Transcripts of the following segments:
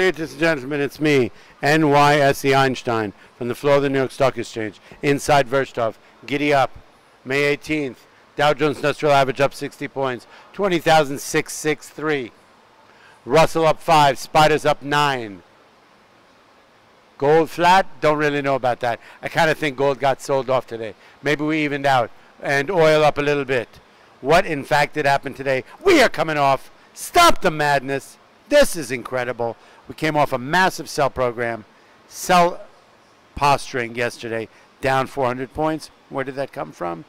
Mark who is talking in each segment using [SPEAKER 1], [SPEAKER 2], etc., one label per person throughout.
[SPEAKER 1] ladies and gentlemen, it's me, NYSEinstein, from the floor of the New York Stock Exchange, inside Wirtschaft. Giddy up. May 18th, Dow Jones Industrial Average up 60 points, 20,663. Russell up 5, Spiders up 9. Gold flat, don't really know about that. I kind of think gold got sold off today. Maybe we evened out. And oil up a little bit. What in fact did happen today? We are coming off. Stop the madness. This is incredible. We came off a massive sell program. Sell posturing yesterday, down 400 points. Where did that come from?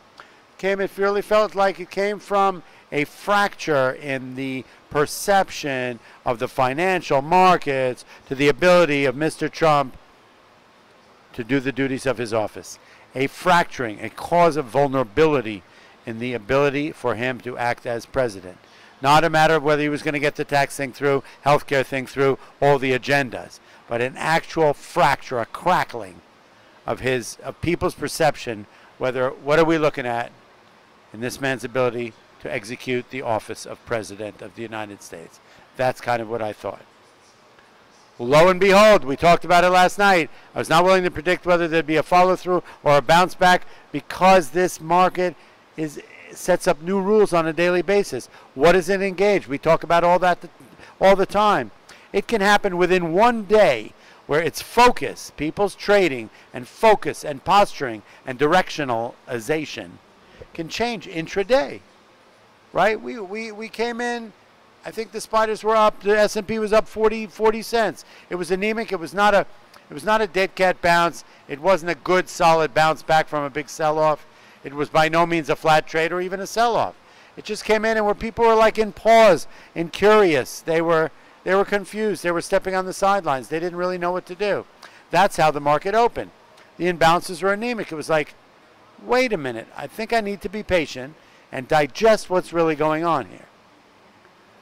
[SPEAKER 1] It really felt like it came from a fracture in the perception of the financial markets to the ability of Mr. Trump to do the duties of his office. A fracturing, a cause of vulnerability in the ability for him to act as president. Not a matter of whether he was going to get the tax thing through, healthcare thing through, all the agendas, but an actual fracture, a crackling of people's perception. What are we looking at in this man's ability to execute the office of President of the United States? That's kind of what I thought. Lo and behold, we talked about it last night. I was not willing to predict whether there'd be a follow-through or a bounce back because this market sets up new rules on a daily basis. What does it engage? We talk about all that all the time. It can happen within one day where it's focus, people's trading and focus and posturing and directionalization can change intraday, right? We came in, I think the spiders were up, the S&P was up 40 cents. It was anemic. It was not a dead cat bounce. It wasn't a good solid bounce back from a big sell-off. It was by no means a flat trade or even a sell-off. It just came in and where people were like in pause and curious. They were confused. They were stepping on the sidelines. They didn't really know what to do. That's how the market opened. The imbalances were anemic. It was like, wait a minute. I think I need to be patient and digest what's really going on here.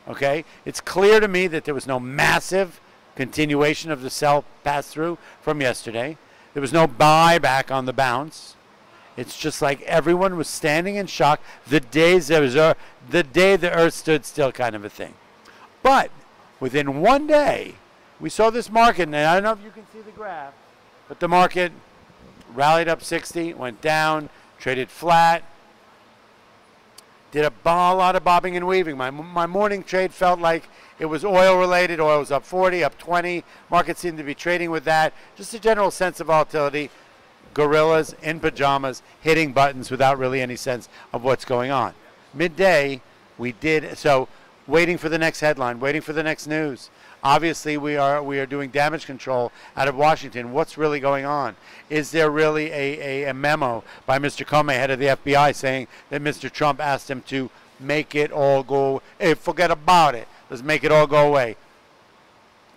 [SPEAKER 1] Okay? It's clear to me that there was no massive continuation of the sell pass-through from yesterday. There was no buyback on the bounce. It's just like everyone was standing in shock the day the earth stood still kind of a thing. But within one day, we saw this market, and I don't know if you can see the graph, but the market rallied up 60, went down, traded flat, did a lot of bobbing and weaving. My morning trade felt like it was oil related. Oil was up 40, up 20. Market seemed to be trading with that. Just a general sense of volatility. Gorillas in pajamas hitting buttons without really any sense of what's going on. Midday, we did so, waiting for the next headline, waiting for the next news. Obviously, we are doing damage control out of Washington. What's really going on? Is there really a memo by Mr. Comey, head of the FBI, saying that Mr. Trump asked him to make it all go, hey, forget about it. Let's make it all go away.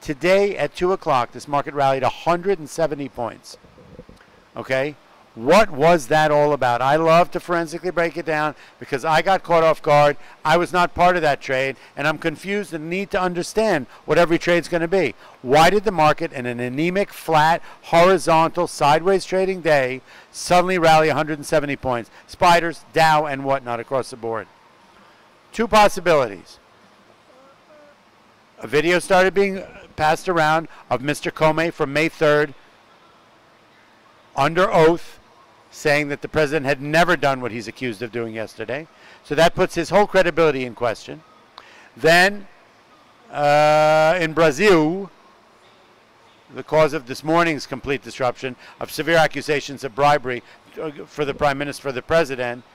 [SPEAKER 1] Today at 2 o'clock, this market rallied 170 points. Okay? What was that all about? I love to forensically break it down because I got caught off guard. I was not part of that trade, and I'm confused and need to understand what every trade's going to be. Why did the market in an anemic, flat, horizontal, sideways trading day suddenly rally 170 points? Spiders, Dow, and whatnot across the board. Two possibilities. A video started being passed around of Mr. Comey from May 3rd under oath, saying that the president had never done what he's accused of doing yesterday. So that puts his whole credibility in question. Then, in Brazil, the cause of this morning's complete disruption of severe accusations of bribery for the prime minister, for the president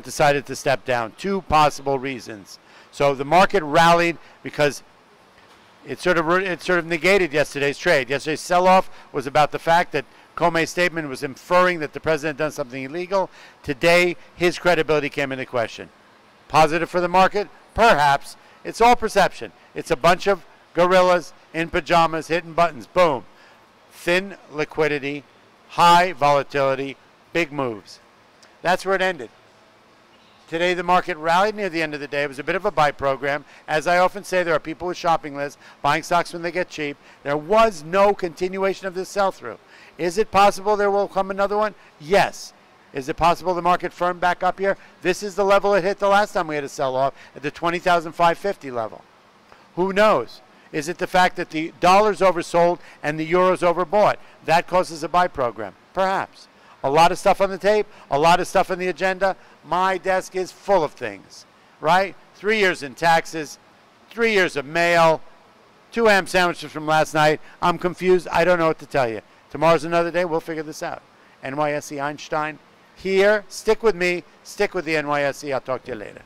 [SPEAKER 1] decided to step down. Two possible reasons. So the market rallied because it sort of negated yesterday's trade. Yesterday's sell-off was about the fact that Comey's statement was inferring that the president done something illegal. Today, his credibility came into question. Positive for the market? Perhaps. It's all perception. It's a bunch of gorillas in pajamas hitting buttons. Boom. Thin liquidity, high volatility, big moves. That's where it ended. Today, the market rallied near the end of the day. It was a bit of a buy program. As I often say, there are people with shopping lists buying stocks when they get cheap. There was no continuation of this sell-through. Is it possible there will come another one? Yes. Is it possible the market firmed back up here? This is the level it hit the last time we had a sell-off, at the 20,550 level. Who knows? Is it the fact that the dollar's oversold and the euro's overbought? That causes a buy program. Perhaps. A lot of stuff on the tape, a lot of stuff on the agenda. My desk is full of things, right? 3 years in taxes, 3 years of mail, 2 ham sandwiches from last night. I'm confused. I don't know what to tell you. Tomorrow's another day. We'll figure this out. NYSE Einstein here. Stick with me. Stick with the NYSE. I'll talk to you later.